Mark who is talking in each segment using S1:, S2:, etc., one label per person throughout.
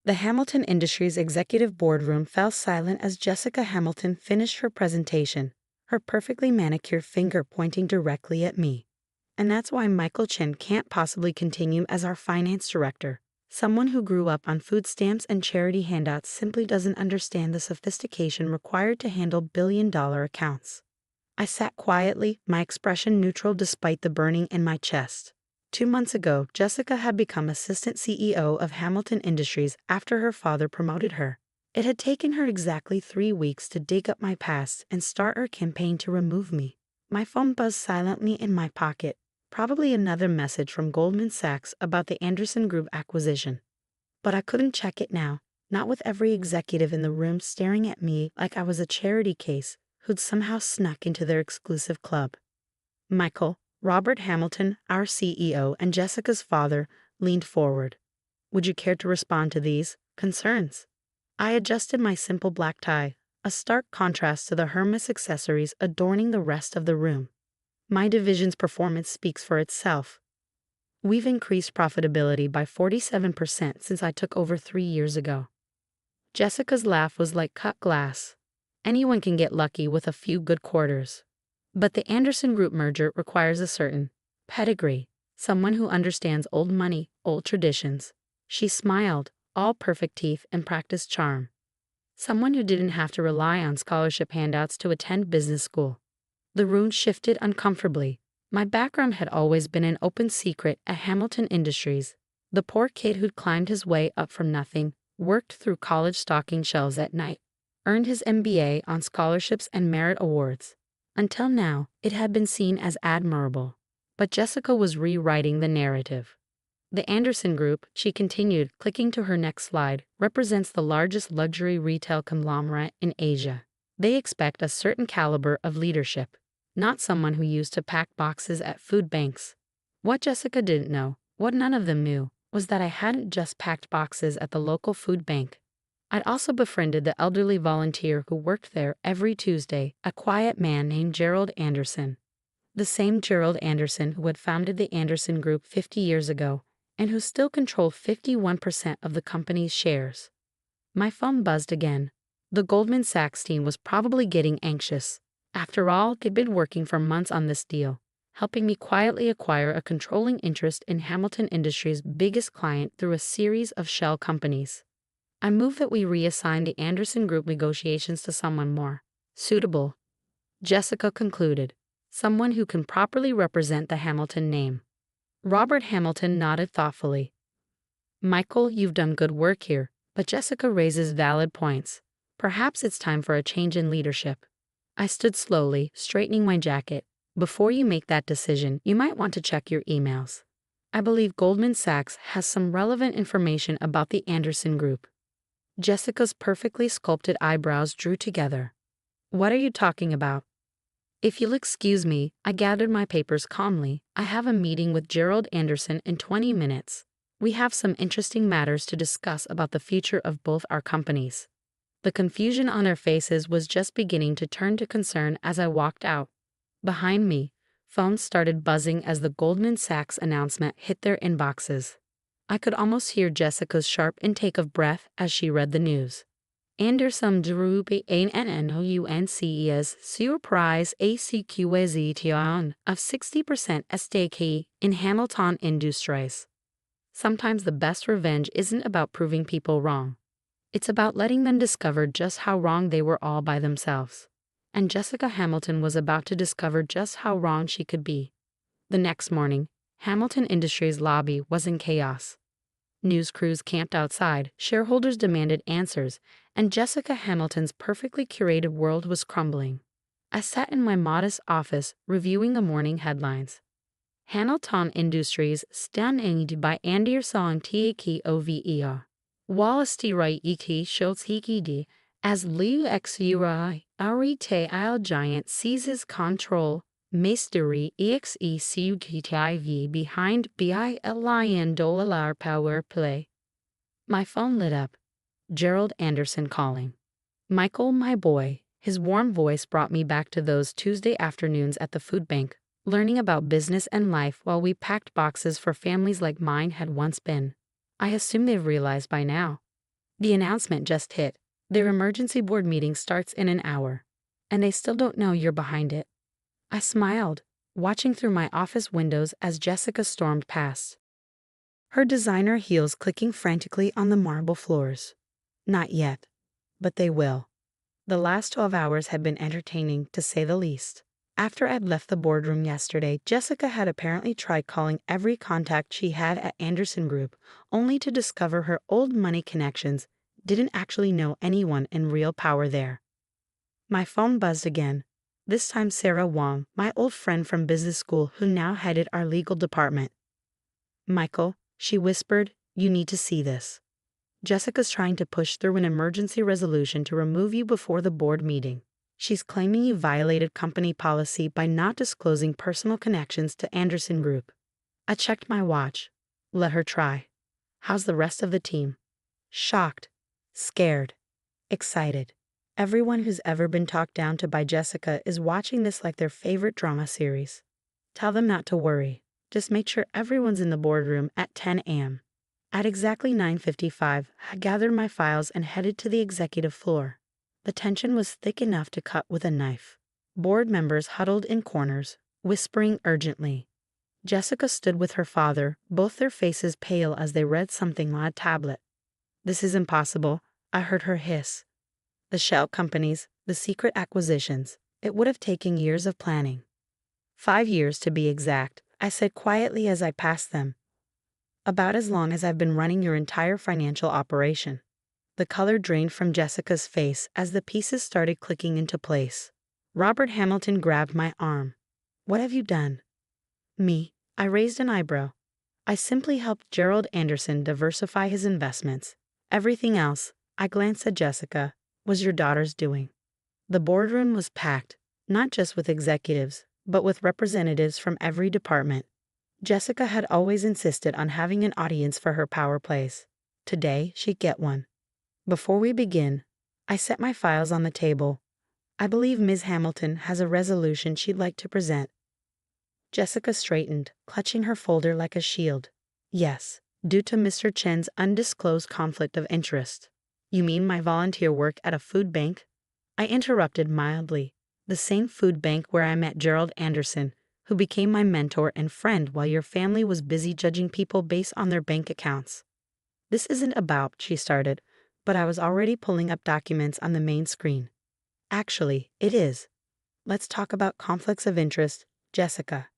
S1: The Hamilton Industries executive boardroom fell silent as Jessica Hamilton finished her presentation, her perfectly manicured finger pointing directly at me. And that's why Michael Chin can't possibly continue as our finance director. Someone who grew up on food stamps and charity handouts simply doesn't understand the sophistication required to handle billion-dollar accounts. I sat quietly, my expression neutral despite the burning in my chest. 2 months ago, Jessica had become assistant CEO of Hamilton Industries after her father promoted her. It had taken her exactly 3 weeks to dig up my past and start her campaign to remove me. My phone buzzed silently in my pocket, probably another message from Goldman Sachs about the Anderson Group acquisition. But I couldn't check it now, not with every executive in the room staring at me like I was a charity case who'd somehow snuck into their exclusive club. Michael, Robert Hamilton, our CEO, and Jessica's father leaned forward. Would you care to respond to these concerns? I adjusted my simple black tie, a stark contrast to the Hermes accessories adorning the rest of the room. My division's performance speaks for itself. We've increased profitability by 47% since I took over 3 years ago. Jessica's laugh was like cut glass. Anyone can get lucky with a few good quarters. But the Anderson Group merger requires a certain pedigree, someone who understands old money, old traditions. She smiled, all perfect teeth and practiced charm. Someone who didn't have to rely on scholarship handouts to attend business school. The room shifted uncomfortably. My background had always been an open secret at Hamilton Industries. The poor kid who'd climbed his way up from nothing, worked through college stocking shelves at night, earned his MBA on scholarships and merit awards. Until now, it had been seen as admirable. But Jessica was rewriting the narrative. The Anderson Group, she continued, clicking to her next slide, represents the largest luxury retail conglomerate in Asia. They expect a certain caliber of leadership, not someone who used to pack boxes at food banks. What Jessica didn't know, what none of them knew, was that I hadn't just packed boxes at the local food bank. I'd also befriended the elderly volunteer who worked there every Tuesday, a quiet man named Gerald Anderson. The same Gerald Anderson who had founded the Anderson Group 50 years ago, and who still controlled 51% of the company's shares. My phone buzzed again. The Goldman Sachs team was probably getting anxious. After all, they'd been working for months on this deal, helping me quietly acquire a controlling interest in Hamilton Industries' biggest client through a series of shell companies. I moved that we reassign the Anderson Group negotiations to someone more suitable, Jessica concluded, someone who can properly represent the Hamilton name. Robert Hamilton nodded thoughtfully. Michael, you've done good work here, but Jessica raises valid points. Perhaps it's time for a change in leadership. I stood slowly, straightening my jacket. Before you make that decision, you might want to check your emails. I believe Goldman Sachs has some relevant information about the Anderson Group. Jessica's perfectly sculpted eyebrows drew together. What are you talking about? If you'll excuse me, I gathered my papers calmly. I have a meeting with Gerald Anderson in 20 minutes. We have some interesting matters to discuss about the future of both our companies. The confusion on their faces was just beginning to turn to concern as I walked out. Behind me, phones started buzzing as the Goldman Sachs announcement hit their inboxes. I could almost hear Jessica's sharp intake of breath as she read the news. Anderson Group announces surprise acquisition of 60% stake in Hamilton Industries. Sometimes the best revenge isn't about proving people wrong. It's about letting them discover just how wrong they were all by themselves. And Jessica Hamilton was about to discover just how wrong she could be. The next morning, Hamilton Industries' lobby was in chaos. News crews camped outside, shareholders demanded answers, and Jessica Hamilton's perfectly curated world was crumbling. I sat in my modest office, reviewing the morning headlines. Hamilton Industries stand by Anderson Takeover. Wall Street shows Hikidi as Liu Xuri, a retail giant, seizes control. Mystery executive behind billion-dollar power play. My phone lit up. Gerald Anderson calling. Michael, my boy. His warm voice brought me back to those Tuesday afternoons at the food bank, learning about business and life while we packed boxes for families like mine had once been. I assume they've realized by now. The announcement just hit. Their emergency board meeting starts in an hour, and they still don't know you're behind it. I smiled, watching through my office windows as Jessica stormed past, her designer heels clicking frantically on the marble floors. Not yet, but they will. The last 12 hours had been entertaining, to say the least. After I'd left the boardroom yesterday, Jessica had apparently tried calling every contact she had at Anderson Group, only to discover her old money connections didn't actually know anyone in real power there. My phone buzzed again. This time Sarah Wong, my old friend from business school who now headed our legal department. "Michael," she whispered, "you need to see this. Jessica's trying to push through an emergency resolution to remove you before the board meeting. She's claiming you violated company policy by not disclosing personal connections to Anderson Group." I checked my watch. Let her try. How's the rest of the team? Shocked, scared, excited. Everyone who's ever been talked down to by Jessica is watching this like their favorite drama series. Tell them not to worry. Just make sure everyone's in the boardroom at 10 a.m. At exactly 9:55, I gathered my files and headed to the executive floor. The tension was thick enough to cut with a knife. Board members huddled in corners, whispering urgently. Jessica stood with her father, both their faces pale as they read something on a tablet. "This is impossible," I heard her hiss. "The shell companies, the secret acquisitions. It would have taken years of planning. 5 years to be exact," I said quietly as I passed them. "About as long as I've been running your entire financial operation." The color drained from Jessica's face as the pieces started clicking into place. Robert Hamilton grabbed my arm. "What have you done?" "Me?" I raised an eyebrow. "I simply helped Gerald Anderson diversify his investments. Everything else," I glanced at Jessica, "was your daughter's doing." The boardroom was packed, not just with executives, but with representatives from every department. Jessica had always insisted on having an audience for her power plays. Today, she'd get one. "Before we begin," I set my files on the table. "I believe Ms. Hamilton has a resolution she'd like to present." Jessica straightened, clutching her folder like a shield. "Yes, due to Mr. Chen's undisclosed conflict of interest." "You mean my volunteer work at a food bank?" I interrupted mildly. "The same food bank where I met Gerald Anderson, who became my mentor and friend while your family was busy judging people based on their bank accounts." "This isn't about," she started, but I was already pulling up documents on the main screen. "Actually, it is. Let's talk about conflicts of interest, Jessica.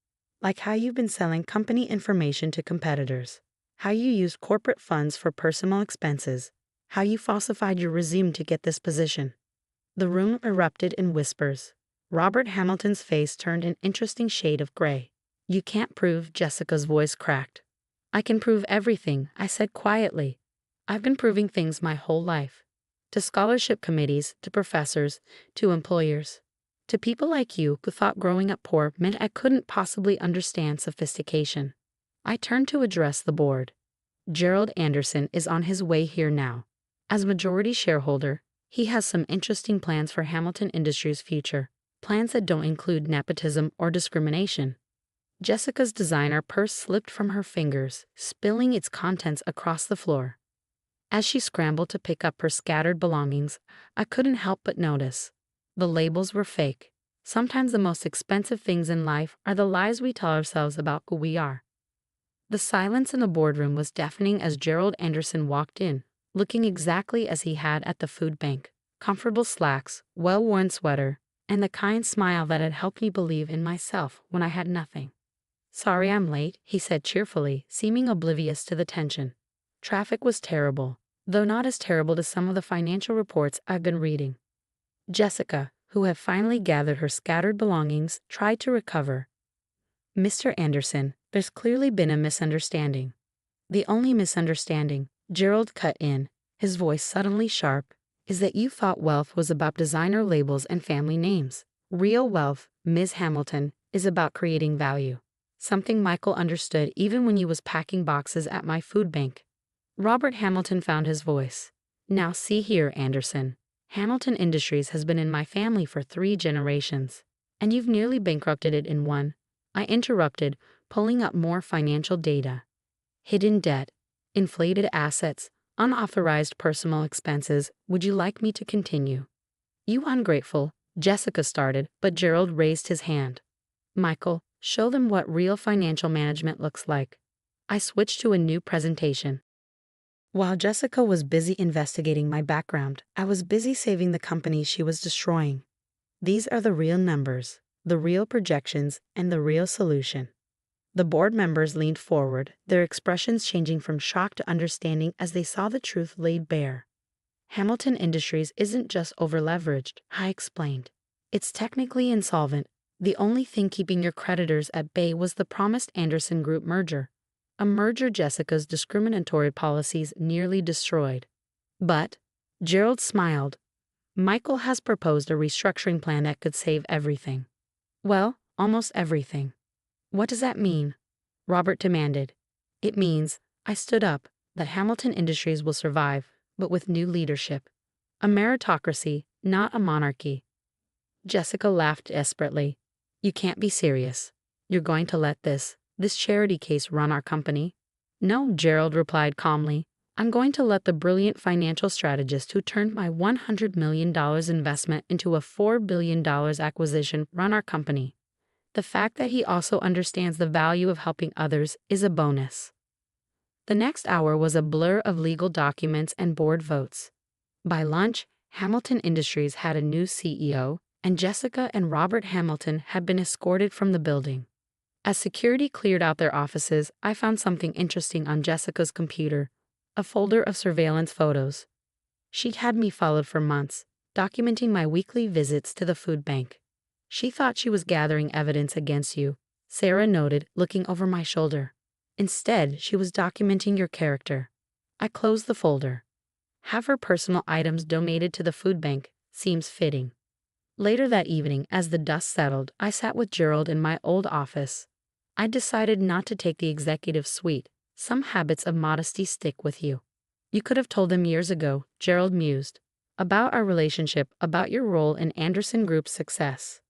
S1: Like how you've been selling company information to competitors, how you used corporate funds for personal expenses, how you falsified your resume to get this position." The room erupted in whispers. Robert Hamilton's face turned an interesting shade of gray. "You can't prove," Jessica's voice cracked. "I can prove everything," I said quietly. "I've been proving things my whole life. To scholarship committees, to professors, to employers. To people like you who thought growing up poor meant I couldn't possibly understand sophistication." I turned to address the board. "Gerald Anderson is on his way here now. As majority shareholder, he has some interesting plans for Hamilton Industries' future, plans that don't include nepotism or discrimination." Jessica's designer purse slipped from her fingers, spilling its contents across the floor. As she scrambled to pick up her scattered belongings, I couldn't help but notice. The labels were fake. Sometimes the most expensive things in life are the lies we tell ourselves about who we are. The silence in the boardroom was deafening as Gerald Anderson walked in, looking exactly as he had at the food bank. Comfortable slacks, well-worn sweater, and the kind smile that had helped me believe in myself when I had nothing. "Sorry I'm late," he said cheerfully, seeming oblivious to the tension. "Traffic was terrible, though not as terrible as some of the financial reports I've been reading." Jessica, who had finally gathered her scattered belongings, tried to recover. "Mr. Anderson, there's clearly been a misunderstanding." "The only misunderstanding," Gerald cut in, his voice suddenly sharp, "is that you thought wealth was about designer labels and family names. Real wealth, Ms. Hamilton, is about creating value. Something Michael understood even when he was packing boxes at my food bank." Robert Hamilton found his voice. "Now see here, Anderson. Hamilton Industries has been in my family for 3 generations, and you've nearly bankrupted it in one." I interrupted, pulling up more financial data. "Hidden debt, inflated assets, Unauthorized personal expenses. Would you like me to continue? You ungrateful, Jessica started, but Gerald raised his hand. Michael, show them what real financial management looks like. I switched to a new presentation. While Jessica was busy investigating my background, I was busy saving the company she was destroying. These are the real numbers, the real projections, and the real solution. The board members leaned forward, their expressions changing from shock to understanding as they saw the truth laid bare. Hamilton Industries isn't just overleveraged, I explained. It's technically insolvent. The only thing keeping your creditors at bay was the promised Anderson Group merger. A merger Jessica's discriminatory policies nearly destroyed. But, Gerald smiled, Michael has proposed a restructuring plan that could save everything. Well, almost everything. What does that mean? Robert demanded. It means, I stood up, that Hamilton Industries will survive, but with new leadership. A meritocracy, not a monarchy. Jessica laughed desperately. You can't be serious. You're going to let this charity case run our company? No, Gerald replied calmly. I'm going to let the brilliant financial strategist who turned my $100 million investment into a $4 billion acquisition run our company. The fact that he also understands the value of helping others is a bonus. The next hour was a blur of legal documents and board votes. By lunch, Hamilton Industries had a new CEO, and Jessica and Robert Hamilton had been escorted from the building. As security cleared out their offices, I found something interesting on Jessica's computer, a folder of surveillance photos. She'd had me followed for months, documenting my weekly visits to the food bank. She thought she was gathering evidence against you, Sarah noted, looking over my shoulder. Instead, she was documenting your character. I closed the folder. Have her personal items donated to the food bank seems fitting. Later that evening, as the dust settled, I sat with Gerald in my old office. I decided not to take the executive suite. Some habits of modesty stick with you. You could have told them years ago, Gerald mused. About our relationship, about your role in Anderson Group's success.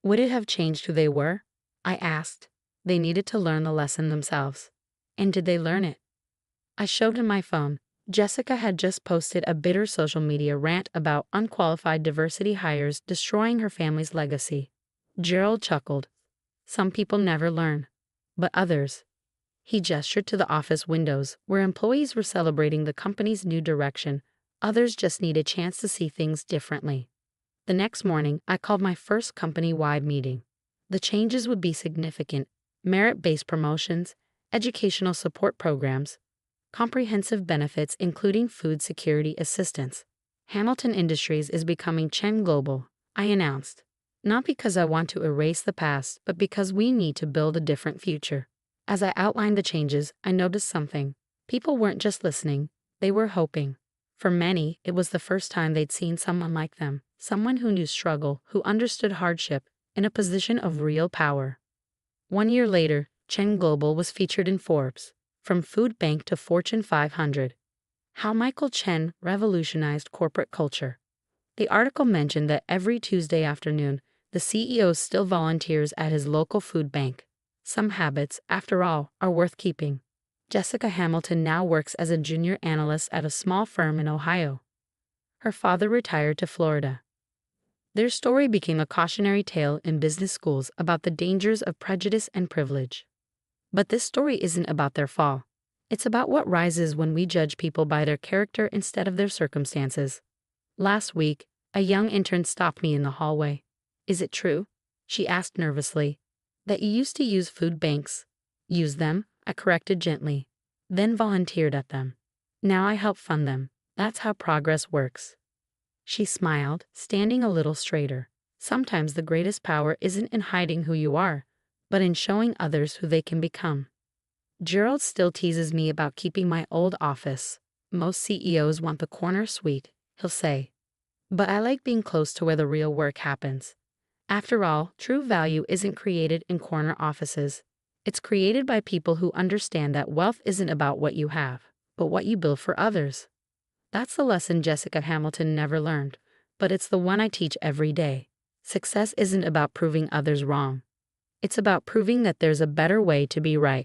S1: Would it have changed who they were? I asked. They needed to learn the lesson themselves. And did they learn it? I showed him my phone. Jessica had just posted a bitter social media rant about unqualified diversity hires destroying her family's legacy. Gerald chuckled. Some people never learn. But others. He gestured to the office windows, where employees were celebrating the company's new direction. Others just need a chance to see things differently. The next morning, I called my first company-wide meeting. The changes would be significant: merit-based promotions, educational support programs, comprehensive benefits including food security assistance. Hamilton Industries is becoming Chen Global, I announced. Not because I want to erase the past, but because we need to build a different future. As I outlined the changes, I noticed something. People weren't just listening, they were hoping. For many, it was the first time they'd seen someone like them, someone who knew struggle, who understood hardship, in a position of real power. 1 year later, Chen Global was featured in Forbes, from Food Bank to Fortune 500. How Michael Chen revolutionized corporate culture. The article mentioned that every Tuesday afternoon, the CEO still volunteers at his local food bank. Some habits, after all, are worth keeping. Jessica Hamilton now works as a junior analyst at a small firm in Ohio. Her father retired to Florida. Their story became a cautionary tale in business schools about the dangers of prejudice and privilege. But this story isn't about their fall. It's about what rises when we judge people by their character instead of their circumstances. Last week, a young intern stopped me in the hallway. Is it true? She asked nervously. That you used to use food banks. Use them, I corrected gently. Then volunteered at them. Now I help fund them. That's how progress works. She smiled, standing a little straighter. Sometimes the greatest power isn't in hiding who you are, but in showing others who they can become. Gerald still teases me about keeping my old office. Most CEOs want the corner suite, he'll say. But I like being close to where the real work happens. After all, true value isn't created in corner offices. It's created by people who understand that wealth isn't about what you have, but what you build for others. That's the lesson Jessica Hamilton never learned, but it's the one I teach every day. Success isn't about proving others wrong. It's about proving that there's a better way to be right.